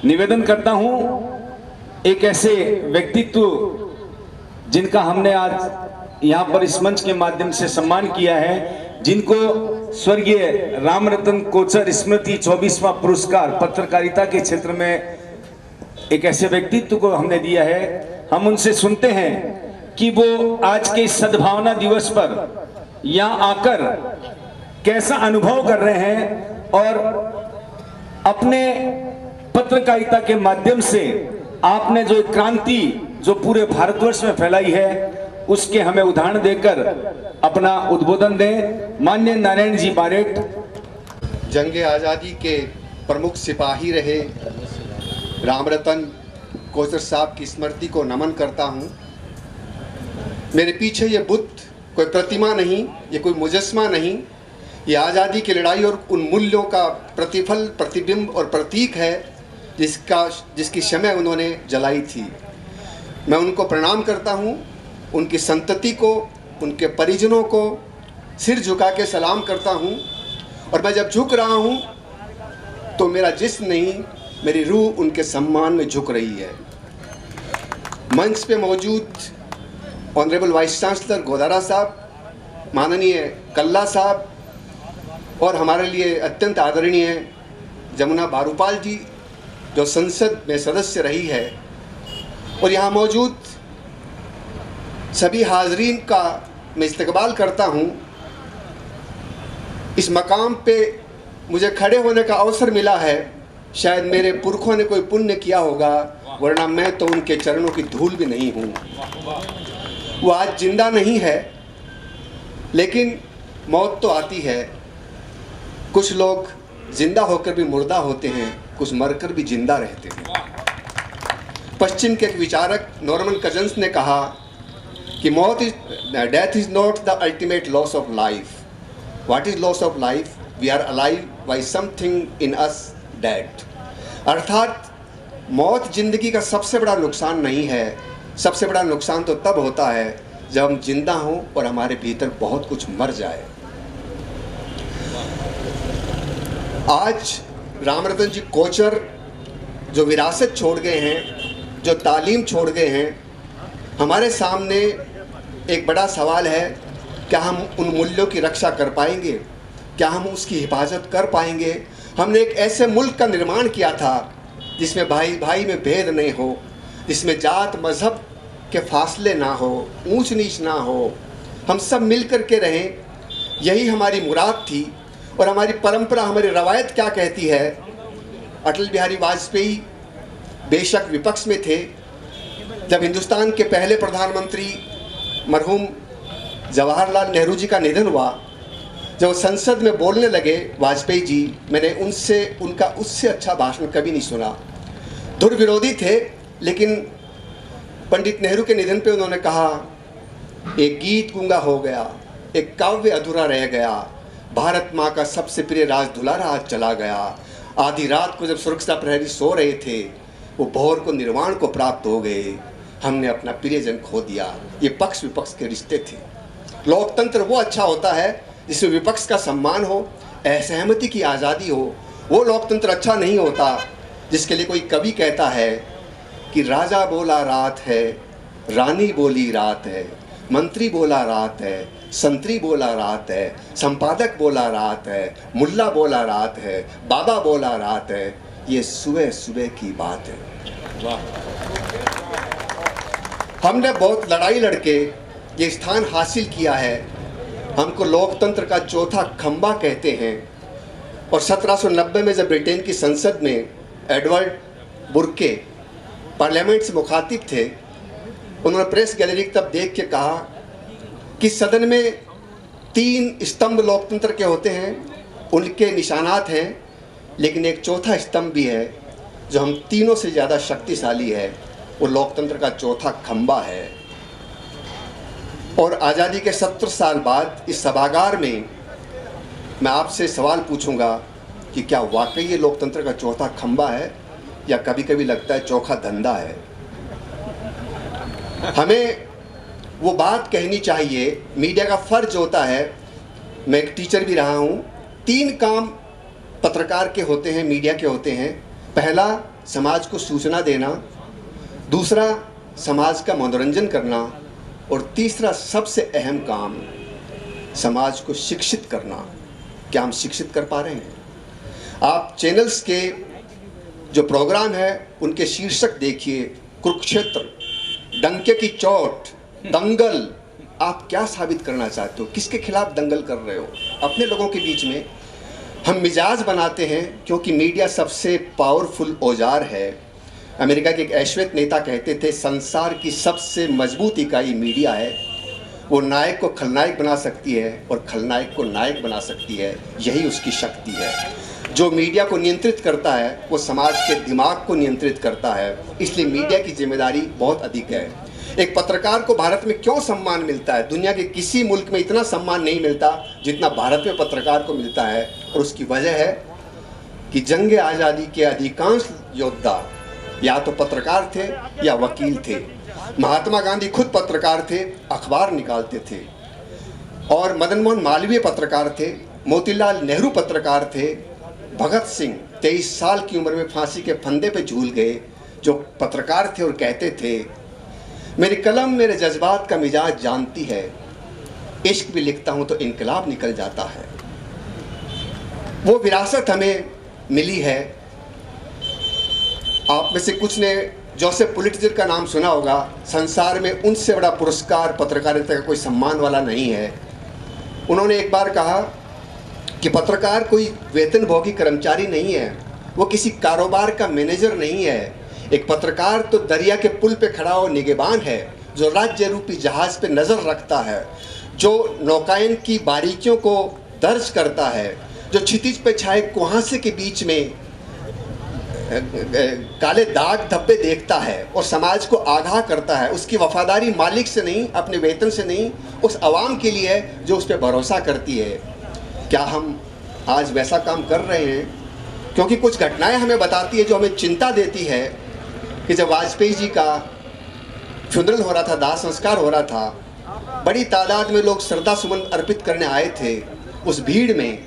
निवेदन करता हूं एक ऐसे व्यक्तित्व जिनका हमने आज यहां पर इस मंच के माध्यम से सम्मान किया है, जिनको स्वर्गीय रामरतन कोचर स्मृति 24वां पुरस्कार पत्रकारिता के क्षेत्र में एक ऐसे व्यक्तित्व को हमने दिया है। हम उनसे सुनते हैं कि वो आज के इस सद्भावना दिवस पर यहां आकर कैसा अनुभव कर रहे हैं और अपने पत्रकारिता के माध्यम से आपने जो क्रांति जो पूरे भारतवर्ष में फैलाई है उसके हमें उदाहरण देकर अपना उद्बोधन दें। माननीय नारायण जी बारेट। जंगे आज़ादी के प्रमुख सिपाही रहे रामरतन कोचर साहब की स्मृति को नमन करता हूं। मेरे पीछे ये बुद्ध कोई प्रतिमा नहीं, ये कोई मुजस्मा नहीं, ये आज़ादी की लड़ाई और उन मूल्यों का प्रतिफल, प्रतिबिंब और प्रतीक है जिसकी शमः उन्होंने जलाई थी। मैं उनको प्रणाम करता हूँ, उनकी संतति को, उनके परिजनों को सिर झुका के सलाम करता हूँ। और मैं जब झुक रहा हूँ तो मेरा जिस्म नहीं, मेरी रूह उनके सम्मान में झुक रही है। मंच पे मौजूद ऑनरेबल वाइस चांसलर गोदारा साहब, माननीय कल्ला साहब और हमारे लिए अत्यंत आदरणीय जमुना बारूपाल जी जो संसद में सदस्य रही है, और यहाँ मौजूद सभी हाजरीन का मैं इस्तकबाल करता हूँ। इस मकाम पे मुझे खड़े होने का अवसर मिला है, शायद मेरे पुरखों ने कोई पुण्य किया होगा, वरना मैं तो उनके चरणों की धूल भी नहीं हूँ। वो आज जिंदा नहीं है, लेकिन मौत तो आती है। कुछ लोग जिंदा होकर भी मुर्दा होते हैं, कुछ मरकर भी जिंदा रहते हैं। पश्चिम के एक विचारक नॉर्मन कजन्स ने कहा कि death is not the ultimate loss of life. What is loss of life? We are alive by something in us dead. अर्थात मौत जिंदगी का सबसे बड़ा नुकसान नहीं है। सबसे बड़ा नुकसान तो तब होता है जब हम जिंदा हों और हमारे भीतर बहुत कुछ मर जाए। आज रामरतन जी कोचर जो विरासत छोड़ गए हैं, जो तालीम छोड़ गए हैं, हमारे सामने एक बड़ा सवाल है, क्या हम उन मूल्यों की रक्षा कर पाएंगे? क्या हम उसकी हिफाजत कर पाएंगे? हमने एक ऐसे मुल्क का निर्माण किया था जिसमें भाई भाई में भेद नहीं हो, जिसमें जात मज़हब के फासले ना हो, ऊंच नीच ना हो, हम सब मिल कर के रहें। यही हमारी मुराद थी। और हमारी परंपरा, हमारी रवायत क्या कहती है? अटल बिहारी वाजपेयी बेशक विपक्ष में थे। जब हिंदुस्तान के पहले प्रधानमंत्री मरहूम जवाहरलाल नेहरू जी का निधन हुआ, जब संसद में बोलने लगे वाजपेयी जी, मैंने उनका उससे अच्छा भाषण कभी नहीं सुना। धुर विरोधी थे, लेकिन पंडित नेहरू के निधन पे उन्होंने कहा, एक गीत गूंगा हो गया, एक काव्य अधूरा रह गया, भारत माँ का सबसे प्रिय राज दुलारा आज चला गया। आधी रात को जब सुरक्षा प्रहरी सो रहे थे, वो भोर को निर्वाण को प्राप्त हो गए। हमने अपना प्रियजन खो दिया। ये पक्ष विपक्ष के रिश्ते थे। लोकतंत्र वो अच्छा होता है जिसमें विपक्ष का सम्मान हो, असहमति की आज़ादी हो। वो लोकतंत्र अच्छा नहीं होता जिसके लिए कोई कवि कहता है कि राजा बोला रात है, रानी बोली रात है, मंत्री बोला रात है, संतरी बोला रात है, संपादक बोला रात है, मुल्ला बोला रात है, बाबा बोला रात है, ये सुबह सुबह की बात है। हमने बहुत लड़ाई लड़के ये स्थान हासिल किया है। हमको लोकतंत्र का चौथा खंबा कहते हैं। और 1790 में जब ब्रिटेन की संसद में एडवर्ड बुर्के पार्लियामेंट से मुखातिब थे, उन्होंने प्रेस गैलरी तब देख के कहा कि सदन में 3 स्तंभ लोकतंत्र के होते हैं, उनके निशानात हैं, लेकिन एक चौथा स्तंभ भी है जो हम तीनों से ज़्यादा शक्तिशाली है। वो लोकतंत्र का चौथा खंबा है। और आज़ादी के 70 साल बाद इस सभागार में मैं आपसे सवाल पूछूंगा कि क्या वाकई ये लोकतंत्र का चौथा खंबा है, या कभी कभी लगता है चौथा धंधा है? हमें वो बात कहनी चाहिए। मीडिया का फ़र्ज होता है, मैं एक टीचर भी रहा हूँ, 3 काम पत्रकार के होते हैं, मीडिया के होते हैं। पहला समाज को सूचना देना, दूसरा समाज का मनोरंजन करना, और तीसरा सबसे अहम काम समाज को शिक्षित करना। क्या हम शिक्षित कर पा रहे हैं? आप चैनल्स के जो प्रोग्राम है उनके शीर्षक देखिए, कुरुक्षेत्र, डंके की चोट, दंगल। आप क्या साबित करना चाहते हो? किसके खिलाफ दंगल कर रहे हो? अपने लोगों के बीच में। हम मिजाज बनाते हैं क्योंकि मीडिया सबसे पावरफुल औजार है। अमेरिका के एक ऐश्वर्य नेता कहते थे, संसार की सबसे मजबूत इकाई मीडिया है। वो नायक को खलनायक बना सकती है और खलनायक को नायक बना सकती है, यही उसकी शक्ति है। जो मीडिया को नियंत्रित करता है वो समाज के दिमाग को नियंत्रित करता है, इसलिए मीडिया की जिम्मेदारी बहुत अधिक है। एक पत्रकार को भारत में क्यों सम्मान मिलता है? दुनिया के किसी मुल्क में इतना सम्मान नहीं मिलता जितना भारत में पत्रकार को मिलता है, और उसकी वजह है कि जंग आज़ादी के अधिकांश योद्धा या तो पत्रकार थे या वकील थे। महात्मा गांधी खुद पत्रकार थे, अखबार निकालते थे, और मदन मोहन मालवीय पत्रकार थे, मोतीलाल नेहरू पत्रकार थे, भगत सिंह 23 साल की उम्र में फांसी के फंदे पे झूल गए, जो पत्रकार थे और कहते थे, मेरी कलम मेरे जज्बात का मिजाज जानती है, इश्क भी लिखता हूं तो इनकलाब निकल जाता है। वो विरासत हमें मिली है। आप में से कुछ ने जोसेफ पुलिट्जर का नाम सुना होगा। संसार में उनसे बड़ा पुरस्कार पत्रकारिता का कोई सम्मान वाला नहीं है। उन्होंने एक बार कहा कि पत्रकार कोई वेतनभोगी कर्मचारी नहीं है, वो किसी कारोबार का मैनेजर नहीं है। एक पत्रकार तो दरिया के पुल पे खड़ा हो निगहबान है, जो राज्य रूपी जहाज पे नज़र रखता है, जो नौकायन की बारीकियों को दर्ज करता है, जो क्षितिज पे छाए कुहासे के बीच में काले दाग धब्बे देखता है और समाज को आगाह करता है। उसकी वफादारी मालिक से नहीं, अपने वेतन से नहीं, उस आवाम के लिए है जो उस पर भरोसा करती है। क्या हम आज वैसा काम कर रहे हैं? क्योंकि कुछ घटनाएं हमें बताती है जो हमें चिंता देती है कि जब वाजपेयी जी का फ्यूनरल हो रहा था, दाह संस्कार हो रहा था, बड़ी तादाद में लोग श्रद्धा सुमन अर्पित करने आए थे। उस भीड़ में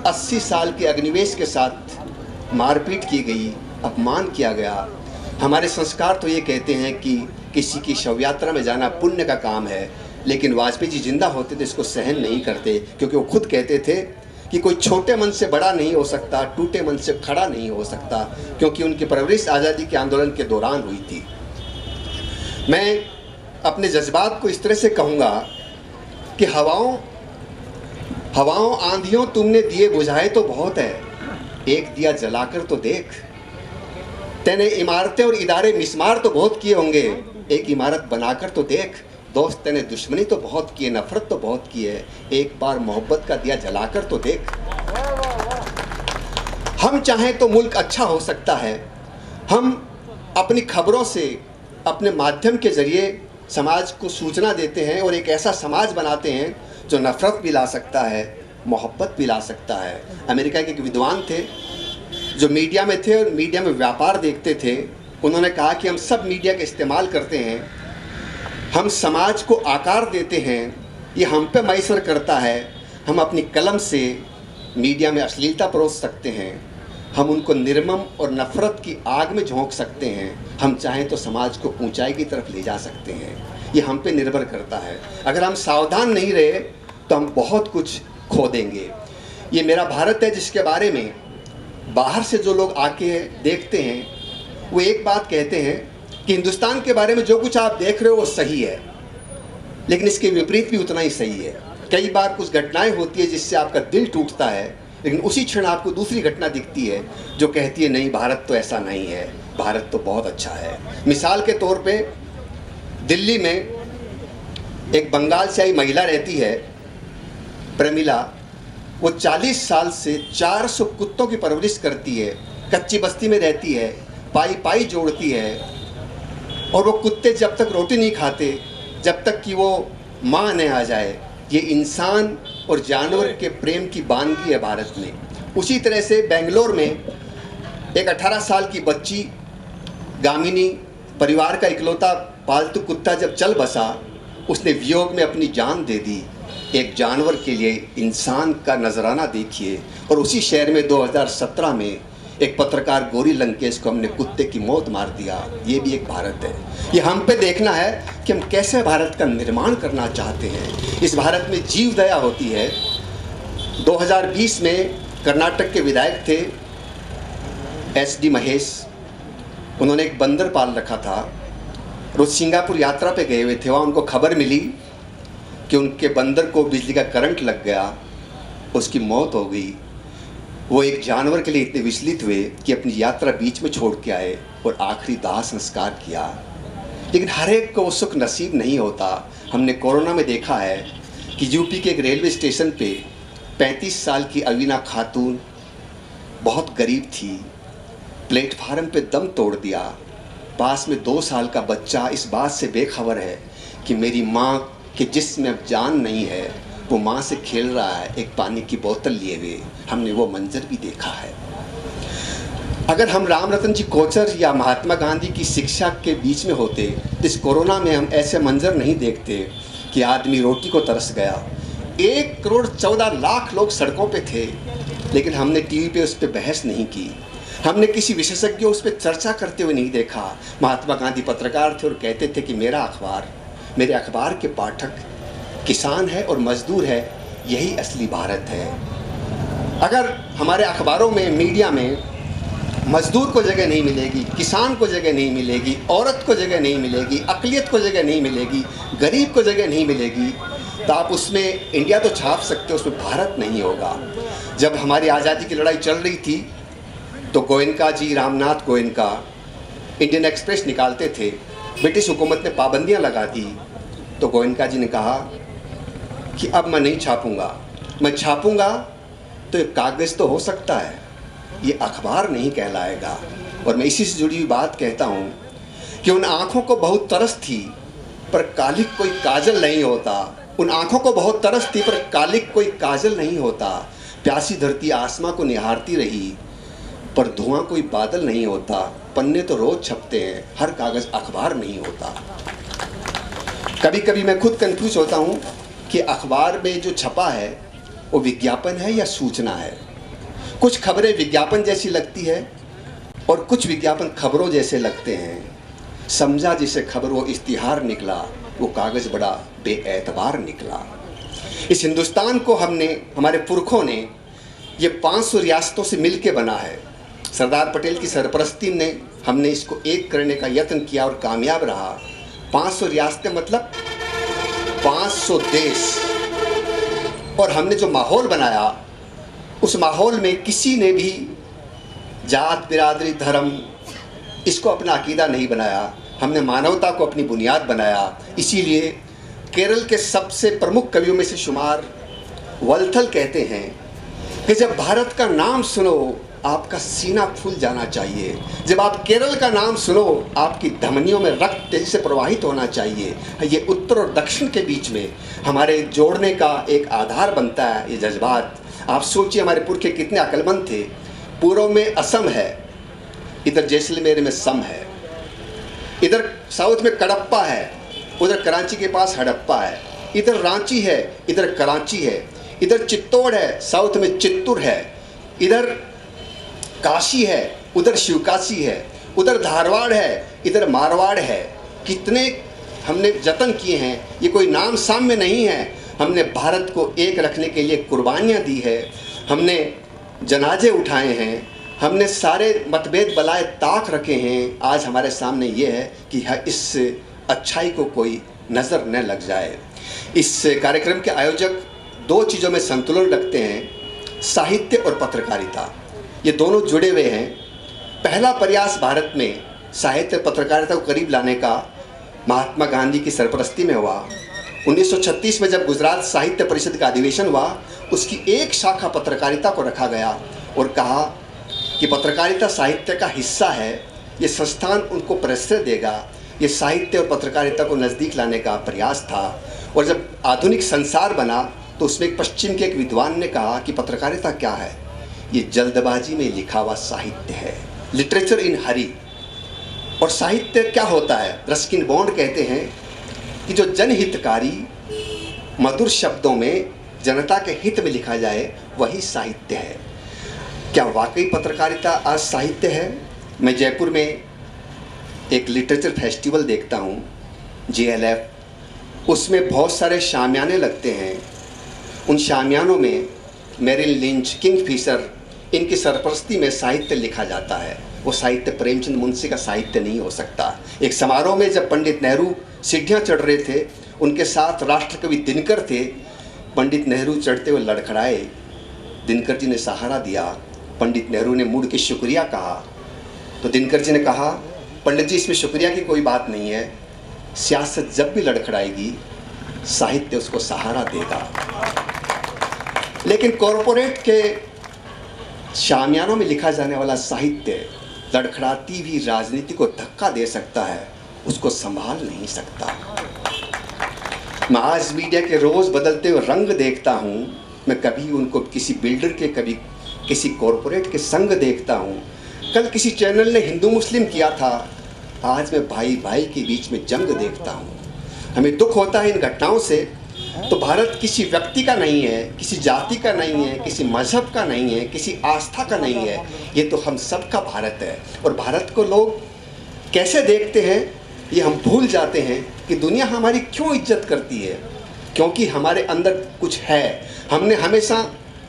80 साल के अग्निवेश के साथ मारपीट की गई, अपमान किया गया। हमारे संस्कार तो ये कहते हैं कि किसी की शव यात्रा में जाना पुण्य का काम है, लेकिन वाजपेयी जी जिंदा होते थे इसको सहन नहीं करते, क्योंकि वो खुद कहते थे कि कोई छोटे मन से बड़ा नहीं हो सकता, टूटे मन से खड़ा नहीं हो सकता, क्योंकि उनकी परवरिश आज़ादी के आंदोलन के दौरान हुई थी। मैं अपने जज्बात को इस तरह से कहूँगा कि हवाओं आंधियों तुमने दिए बुझाए तो बहुत है, एक दिया जलाकर तो देख। तैने इमारतें और इदारे मिसमार तो बहुत किए होंगे, एक इमारत बनाकर तो देख। दोस्त तैने दुश्मनी तो बहुत की है, नफरत तो बहुत की है, एक बार मोहब्बत का दिया जलाकर तो देख। हम चाहें तो मुल्क अच्छा हो सकता है। हम अपनी खबरों से, अपने माध्यम के जरिए समाज को सूचना देते हैं और एक ऐसा समाज बनाते हैं जो नफरत भी ला सकता है, मोहब्बत भी ला सकता है। अमेरिका के एक विद्वान थे जो मीडिया में थे और मीडिया में व्यापार देखते थे। उन्होंने कहा कि हम सब मीडिया का इस्तेमाल करते हैं, हम समाज को आकार देते हैं, ये हम पे मैसर करता है। हम अपनी कलम से मीडिया में अश्लीलता परोस सकते हैं, हम उनको निर्मम और नफ़रत की आग में झोंक सकते हैं, हम चाहें तो समाज को ऊंचाई की तरफ ले जा सकते हैं। ये हम पे निर्भर करता है। अगर हम सावधान नहीं रहे तो हम बहुत कुछ खो देंगे। ये मेरा भारत है जिसके बारे में बाहर से जो लोग आके देखते हैं वो एक बात कहते हैं कि हिंदुस्तान के बारे में जो कुछ आप देख रहे हो वो सही है, लेकिन इसके विपरीत भी उतना ही सही है। कई बार कुछ घटनाएं होती है जिससे आपका दिल टूटता है, लेकिन उसी क्षण आपको दूसरी घटना दिखती है जो कहती है नहीं, भारत तो ऐसा नहीं है, भारत तो बहुत अच्छा है। मिसाल के तौर पे दिल्ली में एक बंगाल से आई महिला रहती है, प्रमिला। वो 40 साल से 400 कुत्तों की परवरिश करती है, कच्ची बस्ती में रहती है, पाई पाई जोड़ती है, और वो कुत्ते जब तक रोटी नहीं खाते जब तक कि वो माँ न आ जाए। ये इंसान और जानवर के प्रेम की बानगी है भारत में। उसी तरह से बेंगलोर में एक 18 साल की बच्ची गामिनी, परिवार का इकलौता पालतू कुत्ता जब चल बसा, उसने वियोग में अपनी जान दे दी एक जानवर के लिए। इंसान का नजराना देखिए। और उसी शहर में 2017 में एक पत्रकार गौरी लंकेश को हमने कुत्ते की मौत मार दिया। ये भी एक भारत है। ये हम पे देखना है कि हम कैसे भारत का निर्माण करना चाहते हैं। इस भारत में जीव दया होती है। 2020 में कर्नाटक के विधायक थे SD महेश, उन्होंने एक बंदर पाल रखा था। रोज सिंगापुर यात्रा पे गए हुए थे। वहाँ उनको खबर मिली कि उनके बंदर को बिजली का करंट लग गया, उसकी मौत हो गई। वो एक जानवर के लिए इतने विचलित हुए कि अपनी यात्रा बीच में छोड़ के आए और आखिरी दाह संस्कार किया। लेकिन हर एक को वो सुख नसीब नहीं होता। हमने कोरोना में देखा है कि यूपी के एक रेलवे स्टेशन पे 35 साल की अवीना खातून, बहुत गरीब थी, प्लेटफार्म पे दम तोड़ दिया। पास में 2 साल का बच्चा इस बात से बेखबर है कि मेरी माँ के जिस्म में अब जान नहीं है, वो माँ से खेल रहा है एक पानी की बोतल लिए हुए। हमने वो मंजर भी देखा है। अगर हम राम रतन जी कोचर या महात्मा गांधी की शिक्षा के बीच में होते तो इस कोरोना में हम ऐसे मंजर नहीं देखते कि आदमी रोटी को तरस गया। 1,14,00,000 लोग सड़कों पे थे, लेकिन हमने टीवी पे उस पर बहस नहीं की। हमने किसी विशेषज्ञ उस पर चर्चा करते हुए नहीं देखा। महात्मा गांधी पत्रकार थे और कहते थे कि मेरा अखबार, मेरे अखबार के पाठक किसान है और मजदूर है, यही असली भारत है। अगर हमारे अखबारों में, मीडिया में मजदूर को जगह नहीं मिलेगी, किसान को जगह नहीं मिलेगी, औरत को जगह नहीं मिलेगी, अक़लियत को जगह नहीं मिलेगी, गरीब को जगह नहीं मिलेगी, तो आप उसमें इंडिया तो छाप सकते हो, उसमें भारत नहीं होगा। जब हमारी आज़ादी की लड़ाई चल रही थी तो गोयनका जी, रामनाथ गोयनका इंडियन एक्सप्रेस निकालते थे। ब्रिटिश हुकूमत ने पाबंदियां लगा दी तो गोयनका जी ने कहा कि अब मैं नहीं छापूंगा, मैं छापूंगा तो एक कागज़ तो हो सकता है, ये अखबार नहीं कहलाएगा। और मैं इसी से जुड़ी हुई बात कहता हूँ कि उन आँखों को बहुत तरस थी पर कालिक कोई काजल नहीं होता। उन आँखों को बहुत तरस थी पर कालिक कोई काजल नहीं होता। प्यासी धरती आसमां को निहारती रही पर धुआं कोई बादल नहीं होता। पन्ने तो रोज छपते हैं, हर कागज़ अखबार नहीं होता। कभी कभी मैं खुद कंफ्यूज होता हूँ कि अखबार में जो छपा है वो विज्ञापन है या सूचना है। कुछ खबरें विज्ञापन जैसी लगती है और कुछ विज्ञापन खबरों जैसे लगते हैं। समझा जिसे खबर वो इश्तिहार निकला, वो कागज़ बड़ा बेएतबार निकला। इस हिंदुस्तान को हमारे पुरखों ने ये 500 रियासतों से मिल के बना है। सरदार पटेल की सरपरस्ती में हमने इसको एक करने का यत्न किया और कामयाब रहा। 500 रियासतें मतलब 500 देश। और हमने जो माहौल बनाया, उस माहौल में किसी ने भी जात, बिरादरी, धर्म इसको अपना अकीदा नहीं बनाया। हमने मानवता को अपनी बुनियाद बनाया। इसीलिए केरल के सबसे प्रमुख कवियों में से शुमार वल्थल कहते हैं कि जब भारत का नाम सुनो आपका सीना फूल जाना चाहिए। जब आप केरल का नाम सुनो आपकी धमनियों में रक्त तेजी से प्रवाहित होना चाहिए। ये उत्तर और दक्षिण के बीच में हमारे जोड़ने का एक आधार बनता है ये जज्बात। आप सोचिए हमारे पुरखे कितने अक्लमंद थे। पूर्व में असम है, इधर जैसलमेर में सम है, इधर साउथ में कडप्पा है, उधर कराची के पास हड़प्पा है, इधर रांची है, इधर कराची है, इधर चित्तौड़ है, साउथ में चित्तूर है, इधर काशी है, उधर शिवकाशी है, उधर धारवाड़ है, इधर मारवाड़ है। कितने हमने जतन किए हैं। ये कोई नाम साम्य नहीं है। हमने भारत को एक रखने के लिए कुर्बानियाँ दी है। हमने जनाजे उठाए हैं। हमने सारे मतभेद बलाए ताक रखे हैं। आज हमारे सामने ये है कि इस अच्छाई को कोई नज़र न लग जाए। इस कार्यक्रम के आयोजक 2 चीज़ों में संतुलन रखते हैं, साहित्य और पत्रकारिता। ये दोनों जुड़े हुए हैं। पहला प्रयास भारत में साहित्य और पत्रकारिता को करीब लाने का महात्मा गांधी की सरपरस्ती में हुआ। 1936 में जब गुजरात साहित्य परिषद का अधिवेशन हुआ, उसकी एक शाखा पत्रकारिता को रखा गया और कहा कि पत्रकारिता साहित्य का हिस्सा है, ये संस्थान उनको प्रश्रय देगा। ये साहित्य और पत्रकारिता को नज़दीक लाने का प्रयास था। और जब आधुनिक संसार बना तो उसमें एक पश्चिम के एक विद्वान ने कहा कि पत्रकारिता क्या है, ये जल्दबाजी में लिखा हुआ साहित्य है, लिटरेचर इन हरी। और साहित्य क्या होता है? रस्किन बॉन्ड कहते हैं कि जो जनहितकारी मधुर शब्दों में जनता के हित में लिखा जाए वही साहित्य है। क्या वाकई पत्रकारिता आज साहित्य है? मैं जयपुर में एक लिटरेचर फेस्टिवल देखता हूँ, JLF। उसमें बहुत सारे शामियाने लगते हैं। उन शामियानों में मेरिल लिंच, किंगफिशर, इनकी सरपरस्ती में साहित्य लिखा जाता है। वो साहित्य प्रेमचंद मुंशी का साहित्य नहीं हो सकता। एक समारोह में जब पंडित नेहरू सीढ़ियाँ चढ़ रहे थे, उनके साथ राष्ट्रकवि दिनकर थे। पंडित नेहरू चढ़ते हुए लड़खड़ाए, दिनकर जी ने सहारा दिया। पंडित नेहरू ने मुड़ के शुक्रिया कहा, तो दिनकर जी ने कहा, पंडित जी इसमें शुक्रिया की कोई बात नहीं है, सियासत जब भी लड़खड़ाएगी साहित्य उसको सहारा देगा। लेकिन कॉरपोरेट के शामियानों में लिखा जाने वाला साहित्य लड़खड़ाती हुई राजनीति को धक्का दे सकता है, उसको संभाल नहीं सकता। मैं आज मीडिया के रोज़ बदलते हुए रंग देखता हूँ। मैं कभी उनको किसी बिल्डर के, कभी किसी कॉरपोरेट के संग देखता हूँ। कल किसी चैनल ने हिंदू मुस्लिम किया था, आज मैं भाई भाई के बीच में जंग देखता हूँ। हमें दुख होता है इन घटनाओं से। तो भारत किसी व्यक्ति का नहीं है, किसी जाति का नहीं है, किसी मजहब का नहीं है, किसी आस्था का नहीं है। ये तो हम सब का भारत है। और भारत को लोग कैसे देखते हैं ये हम भूल जाते हैं कि दुनिया हमारी क्यों इज्जत करती है, क्योंकि हमारे अंदर कुछ है। हमने हमेशा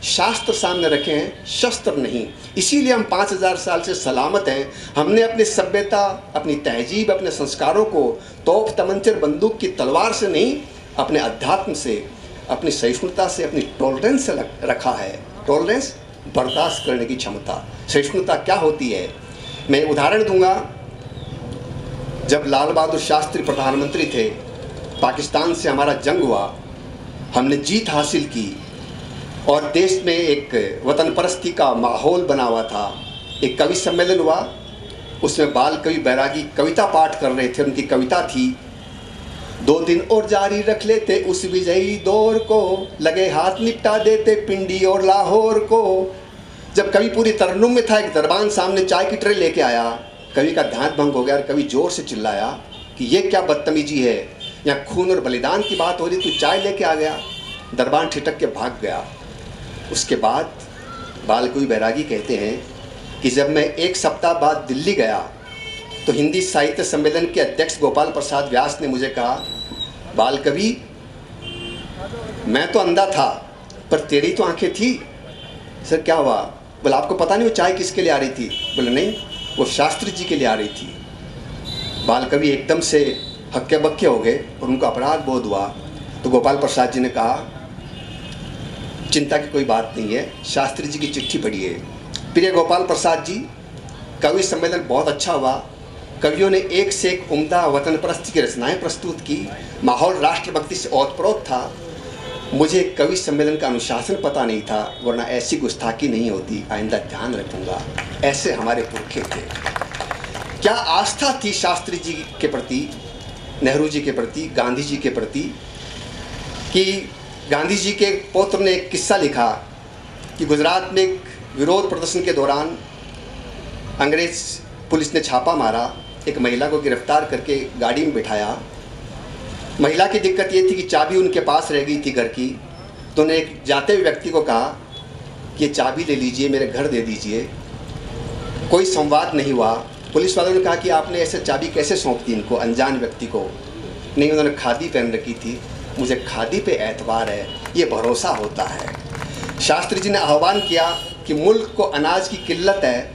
शास्त्र सामने रखे हैं, शस्त्र नहीं। इसीलिए हम 5000 साल से सलामत हैं। हमने अपनी सभ्यता, अपनी तहजीब, अपने संस्कारों को तोप तमंचर बंदूक की तलवार से नहीं, अपने अध्यात्म से, अपनी सहिष्णुता से, अपनी टॉलरेंस से रखा है। टॉलरेंस, बर्दाश्त करने की क्षमता। सहिष्णुता क्या होती है? मैं उदाहरण दूंगा। जब लाल बहादुर शास्त्री प्रधानमंत्री थे, पाकिस्तान से हमारा जंग हुआ, हमने जीत हासिल की और देश में एक वतन परस्ती का माहौल बना हुआ था। एक कवि सम्मेलन हुआ, उसमें बाल कवि बैरागी कविता पाठ कर रहे थे। उनकी कविता थी, 2 दिन और जारी रख लेते उस विजयी दौर को, लगे हाथ निपटा देते पिंडी और लाहौर को। जब कवि पूरी तरन्नुम में था, एक दरबान सामने चाय की ट्रे लेके आया। कवि का ध्यान भंग हो गया और कवि जोर से चिल्लाया कि ये क्या बदतमीजी है, यहाँ खून और बलिदान की बात हो रही, तू चाय लेके आ गया। दरबान ठिठक के भाग गया। उसके बाद बाल कवि बैरागी कहते हैं कि जब मैं 1 सप्ताह बाद दिल्ली गया तो हिंदी साहित्य सम्मेलन के अध्यक्ष गोपाल प्रसाद व्यास ने मुझे कहा, बाल कवि मैं तो अंधा था पर तेरी तो आंखें थी। सर क्या हुआ? बोला आपको पता नहीं वो चाय किसके लिए आ रही थी? बोले नहीं, वो शास्त्री जी के लिए आ रही थी। बाल कवि एकदम से हक्के बक्के हो गए और उनको अपराध बोध हुआ। तो गोपाल प्रसाद जी ने कहा, चिंता की कोई बात नहीं है, शास्त्री जी की चिट्ठी पढ़िए। प्रिय गोपाल प्रसाद जी, कवि सम्मेलन बहुत अच्छा हुआ। कवियों ने एक से एक उम्दा वतन परस्ती की रचनाएं प्रस्तुत की। माहौल राष्ट्रभक्ति से ओतप्रोत था। मुझे कवि सम्मेलन का अनुशासन पता नहीं था, वरना ऐसी गुस्ताखी नहीं होती। आइंदा ध्यान रखूंगा। ऐसे हमारे पुरखे थे। क्या आस्था थी शास्त्री जी के प्रति, नेहरू जी के प्रति, गांधी जी के प्रति, कि गांधी जी के पौत्र ने एक किस्सा लिखा कि गुजरात में एक विरोध प्रदर्शन के दौरान अंग्रेज पुलिस ने छापा मारा, एक महिला को गिरफ्तार करके गाड़ी में बिठाया। महिला की दिक्कत ये थी कि चाबी उनके पास रह गई थी घर की। तो उन्हें एक जाते हुए व्यक्ति को कहा कि ये चाबी ले लीजिए, मेरे घर दे दीजिए। कोई संवाद नहीं हुआ। पुलिस वालों ने कहा कि आपने ऐसे चाबी कैसे सौंप दी इनको, अनजान व्यक्ति को? नहीं, उन्होंने खादी पहन रखी थी। मुझे खादी पे एतबार है, ये भरोसा होता है। शास्त्री जी ने आह्वान किया कि मुल्क को अनाज की किल्लत है,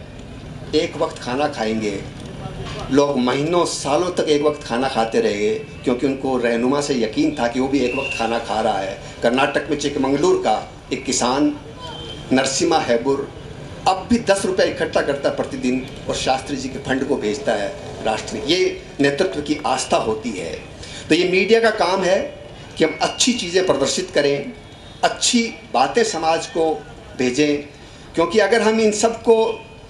एक वक्त खाना खाएंगे। लोग महीनों सालों तक एक वक्त खाना खाते रहे, क्योंकि उनको रहनुमा से यकीन था कि वो भी एक वक्त खाना खा रहा है। कर्नाटक में चिकमंगलूर का एक किसान नरसिम्हा हैबुर अब भी 10 रुपये इकट्ठा करता है प्रतिदिन और शास्त्री जी के फंड को भेजता है राष्ट्र में। ये नेतृत्व की आस्था होती है। तो ये मीडिया का काम है कि हम अच्छी चीज़ें प्रदर्शित करें, अच्छी बातें समाज को भेजें, क्योंकि अगर हम इन सब को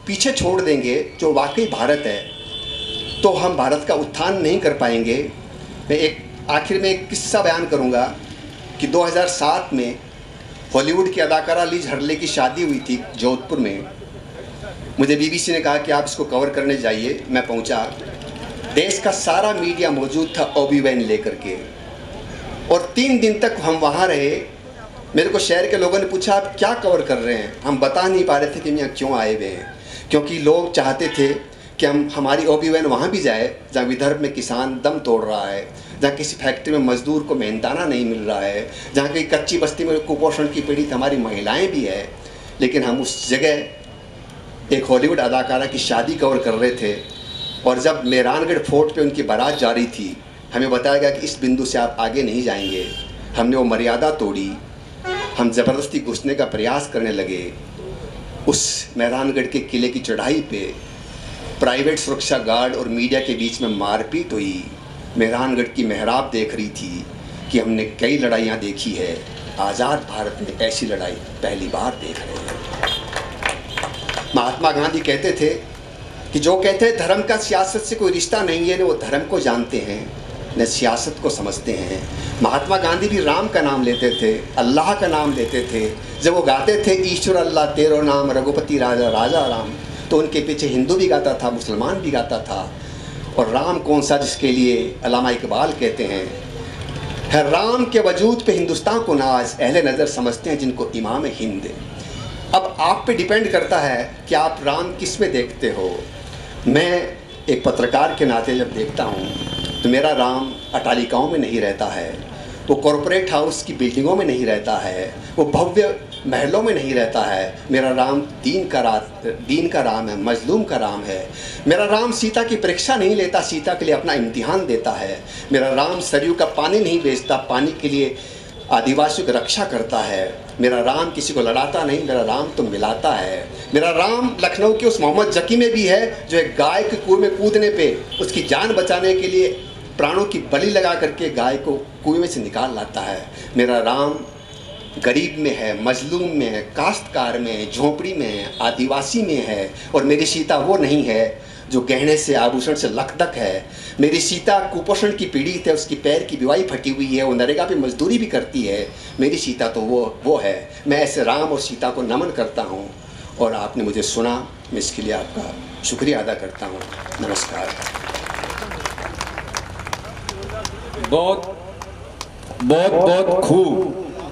पीछे छोड़ देंगे जो वाकई भारत है, तो हम भारत का उत्थान नहीं कर पाएंगे। मैं एक आखिर में एक किस्सा बयान करूंगा कि 2007 में हॉलीवुड की अदाकारा लिज हर्ले की शादी हुई थी जोधपुर में। मुझे बीबीसी ने कहा कि आप इसको कवर करने जाइए। मैं पहुंचा। देश का सारा मीडिया मौजूद था ओबी वैन लेकर के, और 3 दिन तक हम वहाँ रहे। मेरे को शहर के लोगों ने पूछा आप क्या कवर कर रहे हैं। हम बता नहीं पा रहे थे कि हम यहाँ क्यों आए हुए हैं, क्योंकि लोग चाहते थे कि हमारी OB-1 वहाँ भी जाए जहाँ विदर्भ में किसान दम तोड़ रहा है, जहाँ किसी फैक्ट्री में मजदूर को मेहनताना नहीं मिल रहा है, जहाँ कहीं कच्ची बस्ती में कुपोषण की पीड़ित हमारी महिलाएं भी है। लेकिन हम उस जगह एक हॉलीवुड अदाकारा की शादी कवर कर रहे थे, और जब मेहरानगढ़ फोर्ट पे उनकी बारात जा रही थी, हमें बताया गया कि इस बिंदु से आप आगे नहीं जाएंगे। हमने वो मर्यादा तोड़ी, हम ज़बरदस्ती घुसने का प्रयास करने लगे। उस मेहरानगढ़ के किले की चढ़ाई पे प्राइवेट सुरक्षा गार्ड और मीडिया के बीच में मारपीट हुई। मेहरानगढ़ की मेहराब देख रही थी कि हमने कई लड़ाइयाँ देखी है, आज़ाद भारत में ऐसी लड़ाई पहली बार देख रहे हैं। महात्मा गांधी कहते थे कि जो कहते हैं धर्म का सियासत से कोई रिश्ता नहीं है, न वो धर्म को जानते हैं न सियासत को समझते हैं। महात्मा गांधी भी राम का नाम लेते थे, अल्लाह का नाम लेते थे। जब वो गाते थे ईश्वर अल्लाह तेरो नाम रघुपति राजा राजा राम, तो उनके पीछे हिंदू भी गाता था, मुसलमान भी गाता था। और राम कौन सा जिसके लिए अल्लामा इकबाल कहते हैं, है राम के वजूद पे हिंदुस्तान को नाज, अहले नज़र समझते हैं जिनको इमाम हिंद। अब आप पे डिपेंड करता है कि आप राम किस में देखते हो। मैं एक पत्रकार के नाते जब देखता हूँ तो मेरा राम अटालिकाओं में नहीं रहता है, वो कॉरपोरेट हाउस की बिल्डिंगों में नहीं रहता है, वो भव्य महलों में नहीं रहता है। मेरा राम दीन का राम है, मजलूम का राम है। मेरा राम सीता की परीक्षा नहीं लेता, सीता के लिए अपना इम्तिहान देता है। मेरा राम सरयू का पानी नहीं बेचता, पानी के लिए आदिवासियों की रक्षा करता है। मेरा राम किसी को लड़ाता नहीं, मेरा राम तो मिलाता है। मेरा राम लखनऊ के उस मोहम्मद जकी में भी है जो एक गाय के कुएं में कूदने पे उसकी जान बचाने के लिए प्राणों की बलि लगा करके गाय को कुएं में से निकाल लाता है। मेरा राम गरीब में है, मजलूम में है, काश्तकार में है, झोंपड़ी में है, आदिवासी में है। और मेरी सीता वो नहीं है जो गहने से आभूषण से लकदक है। मेरी सीता कुपोषण की पीड़ित है, उसकी पैर की बिवाई फटी हुई है, वो नरेगा पे मजदूरी भी करती है। मेरी सीता तो वो है। मैं ऐसे राम और सीता को नमन करता हूँ, और आपने मुझे सुना, मैं इसके लिए आपका शुक्रिया अदा करता हूँ। नमस्कार। बहुत बहुत बहुत खूब।